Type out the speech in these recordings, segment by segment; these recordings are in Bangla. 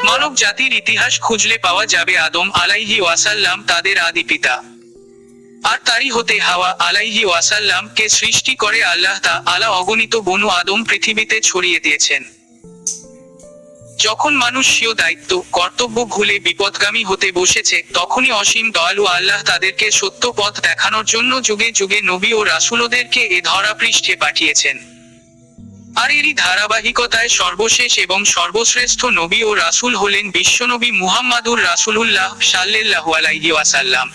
মানব জাতির ইতিহাস খুঁজলে পাওয়া যাবে আদম আলাইহি ওয়াসাল্লাম তাদের আদি পিতা, আর তারই হতে হাওয়া আলাইহি ওয়াসাল্লাম কে সৃষ্টি করে আল্লাহ তাআলা অগণিত বনু আদম পৃথিবীতে ছড়িয়ে দিয়েছেন। যখন মানুষ স্বীয় দায়িত্ব কর্তব্য ভুলে বিপদগামী হতে বসেছে, তখনই অসীম দয়ালু আল্লাহ তাদেরকে সত্য পথ দেখানোর জন্য যুগে যুগে নবী ও রাসূলদেরকে এ ধরাপৃষ্ঠে পাঠিয়েছেন। আর এরই ধারাবাহিকতায় সর্বশেষ এবং সর্বশ্রেষ্ঠ নবী ও রাসূল হলেন বিশ্বনবী মুহাম্মাদুর রাসূলুল্লাহ সাল্লাল্লাহু আলাইহি ওয়াসাল্লাম,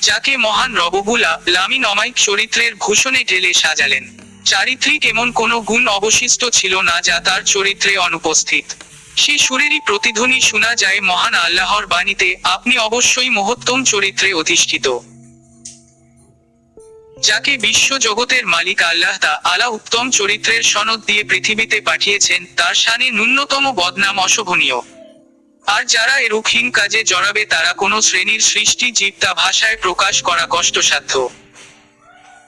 যাকে মহান রব্বুল আলামিন অমায়িক চরিত্রের ভূষণে ঢেলে সাজালেন। চারিত্রিক এমন কোনো গুণ অবশিষ্ট ছিল না যা তার চরিত্রে অনুপস্থিত। সে সুরেরই প্রতিধ্বনি শোনা যায় মহান আল্লাহর বাণীতে, আপনি অবশ্যই মহত্তম চরিত্রে অধিষ্ঠিত। যাকে বিশ্ব জগতের মালিক আল্লাহ তাআলা উত্তম চরিত্রের সনদ দিয়ে পৃথিবীতে পাঠিয়েছেন, তার শানে ন্যূনতম বদনাম অশোভনীয়। আর যারা এরূপহীন কাজে জড়াবে তারা কোনো শ্রেণীর সৃষ্টি জীব তা ভাষায় প্রকাশ করা কষ্টসাধ্য।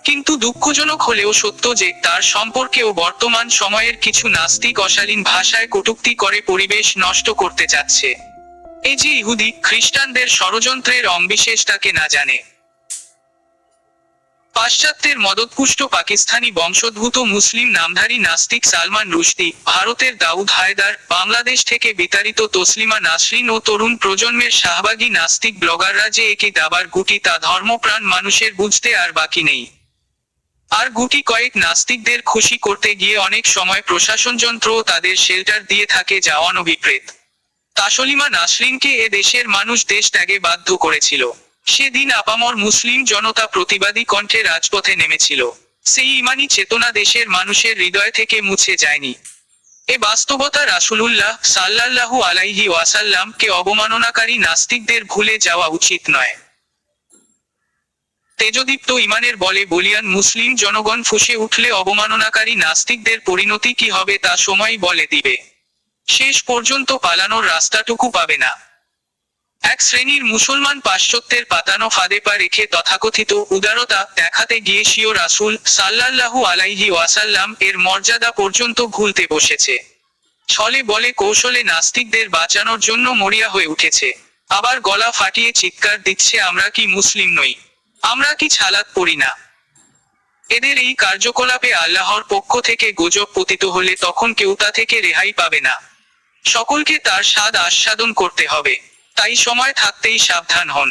কিন্তু দুঃখজনক হলেও সত্য যে তার সম্পর্কেও বর্তমান সময়ের কিছু নাস্তিক অশালীন ভাষায় কটূক্তি করে পরিবেশ নষ্ট করতে চাচ্ছে। এই যে ইহুদি খ্রিস্টানদের ষড়যন্ত্রের অংবিশেষ তাকে না জানে। পাশ্চাত্যের মদতপুষ্ট পাকিস্তানি বংশোদ্ভূত মুসলিম নামধারী নাস্তিক সালমান রুশদি, ভারতের দাউদ হায়দার, বাংলাদেশ থেকে বিতাড়িত তসলিমা নাসরিন ও তরুণ প্রজন্মের শাহবাগী নাস্তিক ব্লগাররা যে একই দাবার গুটি তা ধর্মপ্রাণ মানুষের বুঝতে আর বাকি নেই। আর গুটি কয়েক নাস্তিকদের খুশি করতে গিয়ে অনেক সময় প্রশাসনযন্ত্রও তাদের শেল্টার দিয়ে থাকে, যা অনভিপ্রেত। তাসলিমা নাসরিনকে এ দেশের মানুষ দেশ ত্যাগে বাধ্য করেছিল। সেদিন আপামর মুসলিম জনতা প্রতিবাদী কণ্ঠে রাজপথে নেমেছিল। সেই ইমানি চেতনা দেশের মানুষের হৃদয় থেকে মুছে যায়নি। এ বাস্তবতা রাসূলুল্লাহ সাল্লাল্লাহু আলাইহি ওয়াসাল্লাম কে অবমাননাকারী নাস্তিকদের ভুলে যাওয়া উচিত নয়। তেজদীপ্ত ইমানের বলে বলিয়ান মুসলিম জনগণ ফুঁসে উঠলে অবমাননাকারী নাস্তিকদের পরিণতি কি হবে তা সময় বলে দিবে। শেষ পর্যন্ত পালানোর রাস্তাটুকু পাবে না। এক শ্রেণীর মুসলমান পাশ্চাত্যের পাতানো ফাঁদে পা রেখে তথাকথিত উদারতা দেখাতে গিয়ে স্বীয় রাসূল সাল্লাল্লাহু আলাইহি ওয়াসাল্লাম এর মর্যাদা পর্যন্ত ভুলতে বসেছে। ছলে বলে কৌশলে নাস্তিকদের বাঁচানোর জন্য মরিয়া হয়ে উঠেছে। আবার গলা ফাটিয়ে চিৎকার দিচ্ছে, আমরা কি মুসলিম নই? আমরা কি ছালাত পড়ি না? এদের এই কার্যকলাপে আল্লাহর পক্ষ থেকে গজব পতিত হলে তখন কেউ তা থেকে রেহাই পাবে না। সকলকে তার স্বাদ আস্বাদন করতে হবে। তাই সময় থাকতেই সাবধান হন।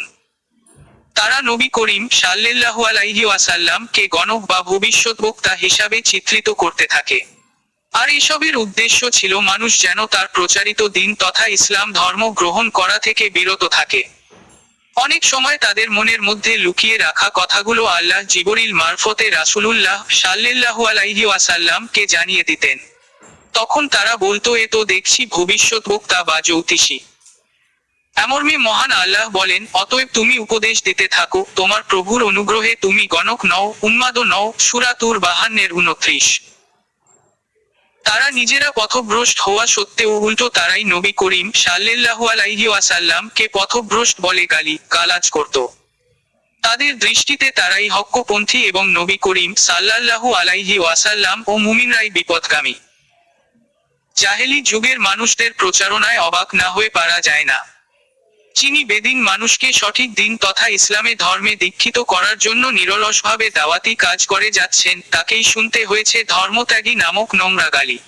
তারা নবী করিম সাল্লাল্লাহু আলাইহি ওয়াসাল্লাম কে গণক বা ভবিষ্যৎ বক্তা হিসাবে চিত্রিত করতে থাকে। আর এসবের উদ্দেশ্য ছিল মানুষ যেন তার প্রচারিত দ্বীন তথা ইসলাম ধর্ম গ্রহণ করা থেকে বিরত থাকে। অনেক সময় তাদের মনের মধ্যে লুকিয়ে রাখা কথাগুলো আল্লাহ জিবরিল মারফতে রাসূলুল্লাহ সাল্লাল্লাহু আলাইহি ওয়াসাল্লাম কে জানিয়ে দিতেন। তখন তারা বলতো, এ তো দেখছি ভবিষ্যৎ বক্তা বা জ্যোতিষী। এমর্মে মহান আল্লাহ বলেন, অতএব তুমি উপদেশ দিতে থাকো, তোমার প্রভুর অনুগ্রহে তুমি গণক নও, উন্মাদও নও। সূরা তুর 52-29। তারা নিজেরা পথভ্রষ্ট হওয়া সত্ত্বেও উল্টো তারাই নবী করিম সাল্লাল্লাহু আলাইহি ওয়াসাল্লাম কে পথভ্রষ্ট বলে গালাজ করত। তাদের দৃষ্টিতে তারাই হক্কপন্থী এবং নবী করিম সাল্লাল্লাহু আলাইহি ওয়াসাল্লাম ও মুমিনরাই বিপথগামী। জাহেলি যুগের মানুষদের প্রচারণায় অবাক না হয়ে পারা যায় না। যিনি বেদিন মানুষকে সঠিক দিন তথা ইসলামে ধর্মে দীক্ষিত করার জন্য নিরলসভাবে দাওয়াতি কাজ করে যাচ্ছেন, তাকেই শুনতে হয়েছে ধর্মত্যাগী নামক নোংরা গালি।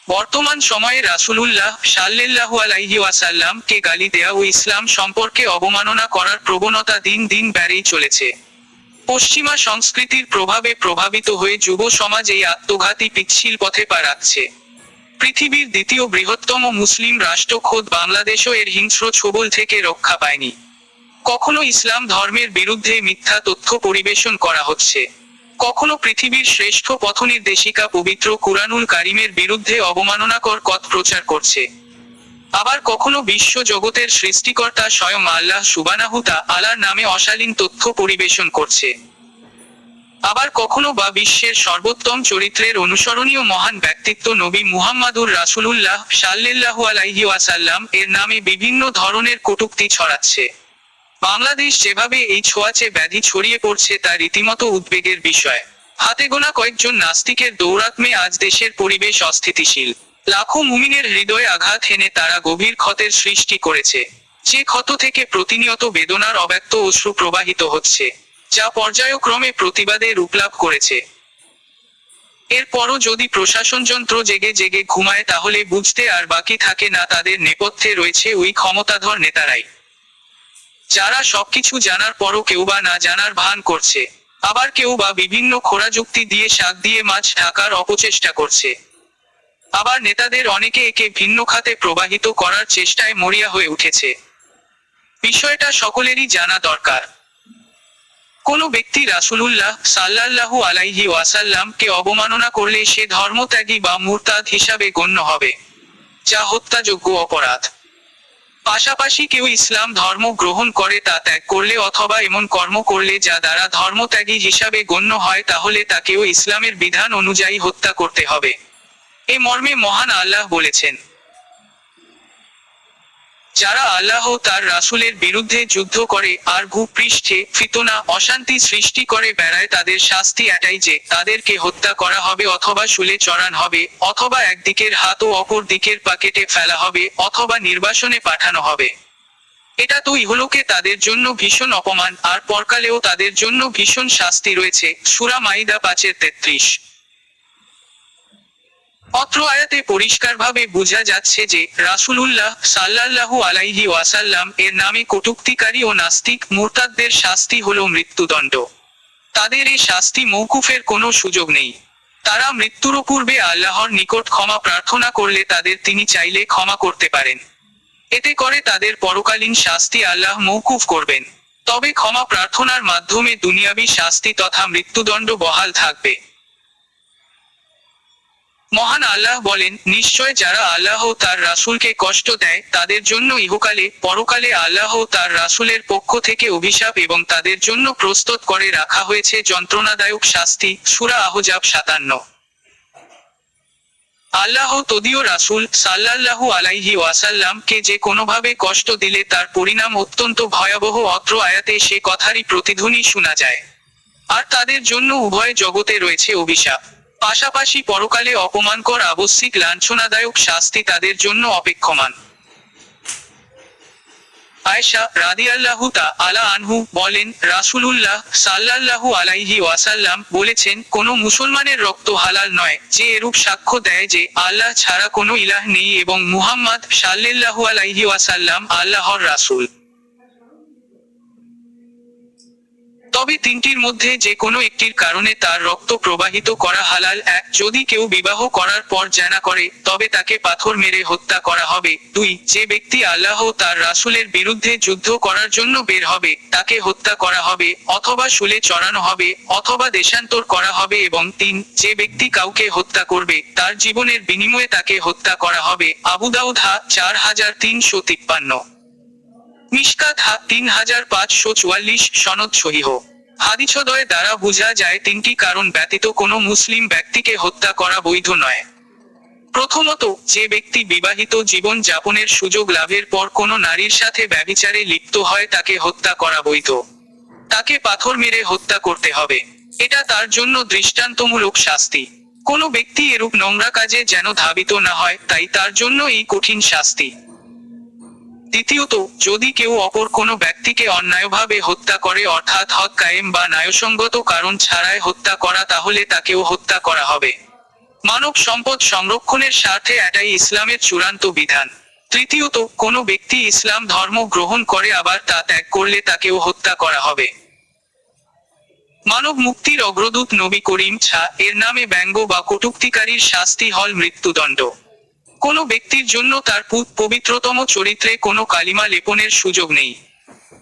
বর্তমান সময়ে রাসূলুল্লাহ সাল্লাল্লাহু আলাইহি ওয়াসাল্লাম কে গালি দেয়া ও ইসলাম সম্পর্কে অবমাননা করার প্রবণতা দিন দিন বেড়েই চলেছে। পশ্চিমা সংস্কৃতির প্রভাবে প্রভাবিত হয়ে যুব সমাজ এই আত্মঘাতী পিচ্ছিল পথে পা রাখছে। পৃথিবীর দ্বিতীয় বৃহত্তম মুসলিম রাষ্ট্র খোদ বাংলাদেশও এর হিংস্র ছোবল থেকে রক্ষা পায়নি। কখনো ইসলাম ধর্মের বিরুদ্ধে মিথ্যা তথ্য পরিবেশন করা হচ্ছে, কখনো পৃথিবীর শ্রেষ্ঠ পথনির্দেশিকা পবিত্র কুরআনুল কারীমের বিরুদ্ধে অবমাননাকর কথা প্রচার করছে। আবার কখনো বিশ্ব জগতের সৃষ্টিকর্তা স্বয়ং আল্লাহ সুবহানাহু তাআলার নামে অশালীন তথ্য পরিবেশন করছে। আবার কখনো বা বিশ্বের সর্বোত্তম চরিত্রের অনুসরণীয় মহান ব্যক্তিত্ব নবী মুহাম্মাদুর রাসূলুল্লাহ সাল্লাল্লাহু আলাইহি ওয়াসাল্লাম এর নামে বিভিন্ন ধরনের কটূক্তি ছড়াচ্ছে। বাংলাদেশ যেভাবে এই ছোঁয়াচে ব্যাধি ছড়িয়ে পড়ছে তা রীতিমতো উদ্বেগের বিষয়। হাতে গোনা কয়েকজন নাস্তিকের দৌরাত্ম্যে আজ দেশের পরিবেশ অস্থিতিশীল। লাখো মুমিনের হৃদয়ে আঘাত হেনে তারা গভীর ক্ষতের সৃষ্টি করেছে, যে ক্ষত থেকে প্রতিনিয়ত বেদনার অব্যক্ত অশ্রু প্রবাহিত হচ্ছে, যা পর্যায়ক্রমে প্রতিবাদে রূপলাভ করেছে। এরপরও যদি প্রশাসনযন্ত্র জেগে জেগে ঘুমায়, তাহলে বুঝতে আর বাকি থাকে না তাদের নেপথ্যে রয়েছে ওই ক্ষমতাধর নেতারাই, যারা সবকিছু জানার পরও কেউ বা না জানার ভান করছে, আবার কেউ বা বিভিন্ন খোঁড়া যুক্তি দিয়ে শাক দিয়ে মাছ ঢাকার অপচেষ্টা করছে। আবার নেতাদের অনেকে একে ভিন্ন খাতে প্রবাহিত করার চেষ্টায় মরিয়া হয়ে উঠেছে। বিষয়টা সকলেরই জানা দরকার। কোনো ব্যক্তি রাসূলুল্লাহ সাল্লাল্লাহু আলাইহি ওয়াসাল্লামকে অবমাননা করলে সে ধর্মত্যাগী বা মুরতাদ হিসাবে গণ্য হবে, যা হত্যাযোগ্য অপরাধ। পাশাপাশি কেউ ইসলাম ধর্ম গ্রহণ করে তা ত্যাগ করলে অথবা এমন কর্ম করলে যা দ্বারা ধর্মত্যাগী হিসাবে গণ্য হয়, তাহলে তাকেও ইসলামের বিধান অনুযায়ী হত্যা করতে হবে। এ মর্মে মহান আল্লাহ বলেছেন, যারা আল্লাহ ও তার রাসূলের বিরুদ্ধে যুদ্ধ করে আর ভূপৃষ্ঠে ফিতনা অশান্তি সৃষ্টি করে বেড়ায়, তাদের শাস্তি এটাই যে তাদেরকে হত্যা করা হবে, অথবা শুলে চড়ান হবে, অথবা একদিকের হাত ও অপর দিকের পা কেটে ফেলা হবে, অথবা নির্বাসনে পাঠানো হবে। এটা তো ইহলোকে তাদের জন্য ভীষণ অপমান, আর পরকালেও তাদের জন্য ভীষণ শাস্তি রয়েছে। সূরা মাইদা 5:33। অত্র আয়াতে পরিষ্কারভাবে বোঝা যাচ্ছে যে রাসূলুল্লাহ সাল্লাল্লাহু আলাইহি ওয়াসাল্লাম এর নামে কটূক্তিকারী ও নাস্তিক মুরতাদদের শাস্তি হলো মৃত্যুদণ্ড। তাদের এই শাস্তি মওকুফের কোনো সুযোগ নেই। তারা মৃত্যুর পূর্বে আল্লাহর নিকট ক্ষমা প্রার্থনা করলে তাদের তিনি চাইলে ক্ষমা করতে পারেন। এতে করে তাদের পরকালীন শাস্তি আল্লাহ মওকুফ করবেন। তবে ক্ষমা প্রার্থনার মাধ্যমে দুনিয়াবী শাস্তি তথা মৃত্যুদণ্ড বহাল থাকবে। মহান আল্লাহ বলেন, নিশ্চয় যারা আল্লাহ ও তার রাসূলকে কষ্ট দেয়, তাদের জন্য ইহকালে পরকালে আল্লাহ ও তার রাসূলের পক্ষ থেকে অভিশাপ এবং তাদের জন্য প্রস্তুত করে রাখা হয়েছে যন্ত্রণাদায়ক শাস্তি। সূরা আহজাব 57। আল্লাহ তদীয় রাসূল সাল্লাল্লাহু আলাইহি ওয়াসাল্লামকে যে কোনোভাবে কষ্ট দিলে তার পরিণাম অত্যন্ত ভয়াবহ। অত্র আয়াতে সে কথারই প্রতিধ্বনি শোনা যায়। আর তাদের জন্য উভয় জগতে রয়েছে অভিশাপ, পাশাপাশি পরকালে অপমানকর আবশ্যিক লাঞ্ছনাদায়ক শাস্তি তাদের জন্য অপেক্ষমান। আয়েশা রাদিয়াল্লাহু তাআলা আনহু বলেন, রাসূলুল্লাহ সাল্লাল্লাহু আলাইহি ওয়াসাল্লাম বলেছেন, কোনো মুসলমানের রক্ত হালাল নয় যে এরূপ সাক্ষ্য দেয় যে আল্লাহ ছাড়া কোনো ইলাহ নেই এবং মুহাম্মদ সাল্লাল্লাহু আলাইহি ওয়াসাল্লাম আল্লাহর রাসূল। তবে তিনটির মধ্যে যে কোনো একটির কারণে তার রক্ত প্রবাহিত করা হালাল। 1. যদি কেউ বিবাহ করার পর জেনা করে, তবে তাকে পাথর মেরে হত্যা করা হবে। 2. যে ব্যক্তি আল্লাহ ও তার রাসূলের বিরুদ্ধে যুদ্ধ করার জন্য বের হবে, তাকে হত্যা করা হবে, অথবা শুলে চড়ানো হবে, অথবা দেশান্তর করা হবে। এবং 3. যে ব্যক্তি কাউকে হত্যা করবে, তার জীবনের বিনিময়ে তাকে হত্যা করা হবে। আবু দাউদ 4353। মিশকাত 3544, সনদ সহিহ। হাদিসদ্বয় দ্বারা বোঝা যায় তিনটি কারণ ব্যতীত কোনো মুসলিম ব্যক্তিকে হত্যা করা বৈধ নয়। প্রথমত, যে ব্যক্তি বিবাহিত জীবন যাপনের সুযোগ লাভের পর কোনো নারীর সাথে ব্যভিচারে লিপ্ত হয়, তাকে হত্যা করা বৈধ। তাকে পাথর মেরে হত্যা করতে হবে। এটা তার জন্য দৃষ্টান্তমূলক শাস্তি। কোনো ব্যক্তি এরূপ নোংরা কাজে যেন ধাবিত না হয়, তাই তার জন্য এই কঠিন শাস্তি। দ্বিতীয়ত, যদি কেউ অপর কোনো ব্যক্তিকে অন্যায়ভাবে হত্যা করে, অর্থাৎ হক কায়েম বা ন্যায়সঙ্গত কারণ ছাড়াই হত্যা করা, তাহলে তাকেও হত্যা করা হবে। মানব সম্পদ সংরক্ষণের স্বার্থে এটাই ইসলামের চূড়ান্ত বিধান। তৃতীয়ত, কোনো ব্যক্তি ইসলাম ধর্ম গ্রহণ করে আবার তা ত্যাগ করলে তাকেও হত্যা করা হবে। মানব মুক্তির অগ্রদূত নবী করিম এর নামে ব্যঙ্গ বা কটূক্তিকারীর শাস্তি হল মৃত্যুদণ্ড। কোনো ব্যক্তির জন্য তার পবিত্রতম চরিত্রে কোনো কালিমা লেপনের সুযোগ নেই।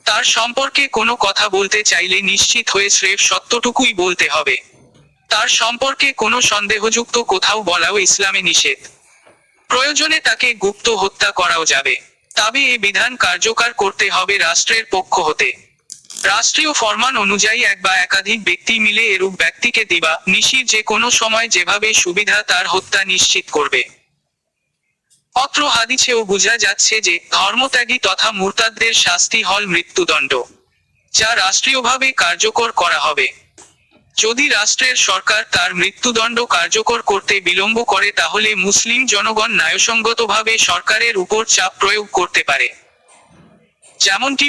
তার সম্পর্কে কোনো কথা বলতে চাইলে নিশ্চিত হয়ে স্রেফ সত্যটুকুই বলতে হবে। তার সম্পর্কে কোনো সন্দেহযুক্ত কোথাও বলাও ইসলামে নিষেধ। প্রয়োজনে তাকে গুপ্ত হত্যা করাও যাবে, তবে এ বিধান কার্যকর করতে হবে রাষ্ট্রের পক্ষ হতে। রাষ্ট্রীয় ফরমান অনুযায়ী এক বা একাধিক ব্যক্তি মিলে এরূপ ব্যক্তিকে দিবা নিশির যে কোনো সময় যেভাবে সুবিধা তার হত্যা নিশ্চিত করবে। অত্র হাদিসেও বোঝা যাচ্ছে যে ধর্মত্যাগী তথা মুরতাদদের শাস্তি হল মৃত্যুদণ্ড, যা রাষ্ট্রীয়ভাবে কার্যকর করা হবে। যদি রাষ্ট্রের সরকার তার মৃত্যুদণ্ড কার্যকর করতে বিলম্ব করে তাহলে মুসলিম জনগণ ন্যায়সঙ্গতভাবে সরকারের উপর চাপ প্রয়োগ করতে পারে। যেমনটি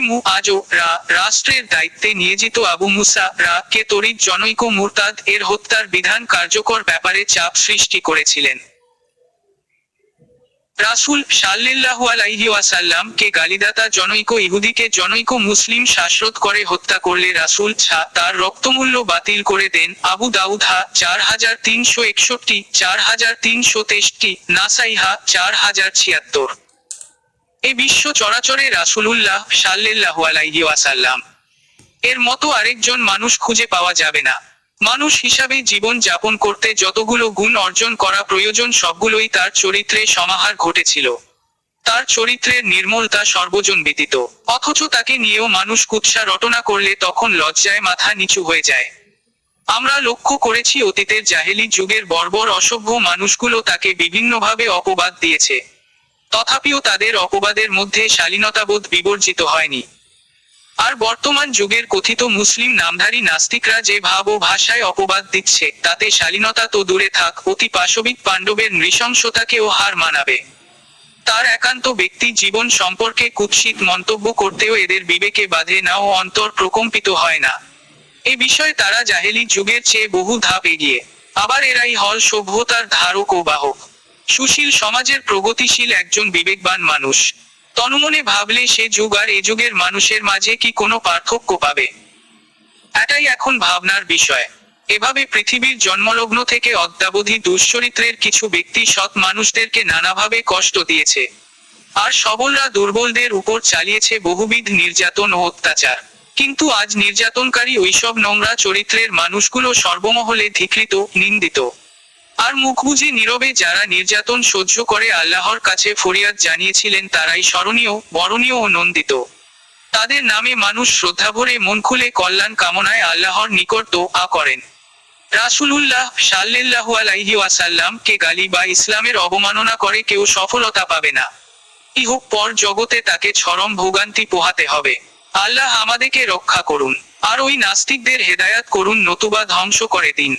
রাষ্ট্রের দায়িত্বে নিয়োজিত আবু মুসা কে তরিত জনৈক মুরতাদ এর হত্যার বিধান কার্যকর ব্যাপারে চাপ সৃষ্টি করেছিলেন। রাসূল সাল্লাল্লাহু আলাইহি ওয়াসাল্লাম কে গালিদাতা জনৈক ইহুদিকে জনৈক মুসলিম শ্বাসরোধ করে হত্যা করলে রাসূল তার রক্তমূল্য বাতিল করে দেন। আবু দাউদ 4361, 4363, নাসাই 4076। এ বিশ্ব চরাচরে রাসূলুল্লাহ সাল্লাল্লাহু আলাইহি ওয়াসাল্লাম এর মতো আরেকজন মানুষ খুঁজে পাওয়া যাবে না। মানুষ হিসাবে জীবন যাপন করতে যতগুলো গুণ অর্জন করা প্রয়োজন সবগুলোই তার চরিত্রে সমাহার ঘটেছিল। তার চরিত্রের নির্মলতা সর্বজন ব্যতীত, অথচ তাকে নিয়েও মানুষ কুৎসা রটনা করলে তখন লজ্জায় মাথা নিচু হয়ে যায়। আমরা লক্ষ্য করেছি অতীতের জাহেলি যুগের বর্বর অসভ্য মানুষগুলো তাকে বিভিন্নভাবে অপবাদ দিয়েছে, তথাপিও তাদের অপবাদের মধ্যে শালীনতাবোধ বিবর্জিত হয়নি। আর বর্তমান যুগের কথিত মুসলিম নামধারী নাস্তিকরা যে ভাব ও ভাষায় অপবাদ দিচ্ছে তাতে শালীনতা তো দূরে থাক, অতি পাশবিক পাণ্ডবের নৃশংসতাকেও হার মানাবে। তার একান্ত ব্যক্তি জীবন সম্পর্কে কুৎসিত মন্তব্য করতেও এদের বিবেকে বাধে না ও অন্তর প্রকম্পিত হয় না। এ বিষয়ে তারা জাহেলি যুগের চেয়ে বহু ধাপ এগিয়ে। আবার এরাই হল সভ্যতার ধারক ও বাহক, সুশীল সমাজের প্রগতিশীল একজন বিবেকবান মানুষ। তনুমনে ভাবলে সে যুগ আর এ যুগের মানুষের মাঝে কি কোনো পার্থক্য পাবে? এটাই এখন ভাবনার বিষয়। এভাবে পৃথিবীর জন্মলগ্ন থেকে অদ্যাবধি দুশ্চরিত্রের কিছু ব্যক্তি সৎ মানুষদেরকে নানাভাবে কষ্ট দিয়েছে, আর সবলরা দুর্বলদের উপর চালিয়েছে বহুবিধ নির্যাতন ও অত্যাচার। কিন্তু আজ নির্যাতনকারী ওইসব নোংরা চরিত্রের মানুষগুলো সর্বমহলে ধিকৃত, নিন্দিত। আর মুখ বুজে নীরবে যারা নির্যাতন সহ্য করে আল্লাহর কাছে ফরিয়াদ জানিয়েছিলেন তারাই স্মরণীয়, বরণীয় ও নন্দিত। তাদের নামে মানুষ শ্রদ্ধাভরে মন খুলে কল্যাণ কামনায় আল্লাহর নিকট দোয়া করেন। রাসূলুল্লাহ সাল্লাল্লাহু আলাইহি ওয়াসাল্লাম কে গালি বা ইসলামের অবমাননা করে কেউ সফলতা পাবে না। ইহ পর জগতে তাকে চরম ভোগান্তি পোহাতে হবে। আল্লাহ আমাদেরকে রক্ষা করুন, আর ওই নাস্তিকদের হেদায়াত করুন, নতুবা ধ্বংস করে দিন।